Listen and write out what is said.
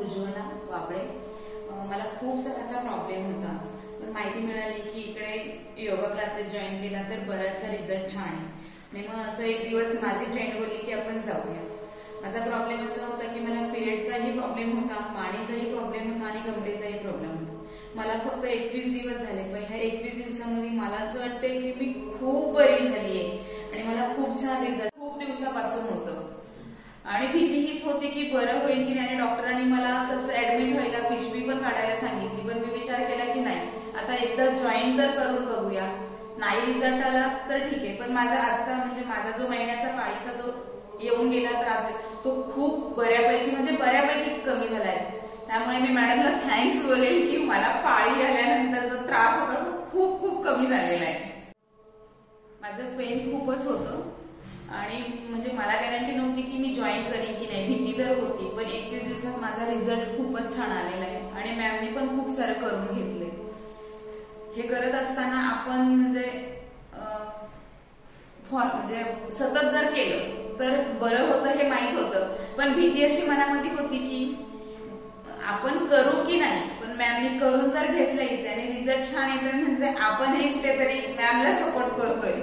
उज्ज्वला वाबळे। मला खूप सारा प्रॉब्लेम होता, पण माहिती मिळाली की इकडे योगा क्लासेस जॉईन केला तर बराचसा रिझल्ट छान आहे। आणि मग असं एक दिवस माझी फ्रेंड बोलली की आपण जाऊया। माझा प्रॉब्लेम असा होता की मला पिरियडचाही प्रॉब्लेम होता, मानेचाही प्रॉब्लेम होता आणि कमरेचाही प्रॉब्लेम होता। मला फक्त 21 दिवस झाले, पण ह्या 21 दिवसांमध्ये मला असं वाटतंय की मी खूप बरी झाली आहे आणि मला खूप छान रिझल्ट खूप दिवसापासून होतं। आणि भीती हीच होती की बरं होईल की नाही, आणि डॉक्टरांनी मला तसं ऍडमिट व्हायला पिशवी पण काढायला सांगितली, पण मी विचार केला की नाही, आता एकदा जॉईन तर करून बघूया, नाही रिझल्ट आला तर ठीक आहे, पण माझा आजचा म्हणजे माझा जो महिन्याचा पाळीचा जो येऊन गेला त्रास आहे तो खूप बऱ्यापैकी कमी झालाय। त्यामुळे मी मॅडमला थँक्स बोलेल की मला पाळी आल्यानंतर जो त्रास होता तो खूप खूप कमी झालेला आहे। माझं पेन खूपच होतं आणि म्हणजे मला गॅरंटी नव्हती की मी जॉईन करेन की नाही, भीती तर होती, पण 21 दिवसात माझा रिझल्ट खूपच छान आलेला आहे आणि मॅमनी पण खूप सारं करून घेतले। हे करत असताना आपण म्हणजे सतत जर केलं तर बरं होतं हे माहित होतं, पण भीती अशी मनामध्ये होती की आपण करू की नाही, पण मॅमनी करून तर घेतलंच आणि रिझल्ट छान येतोय म्हणजे आपणही कुठेतरी मॅमला सपोर्ट करतोय।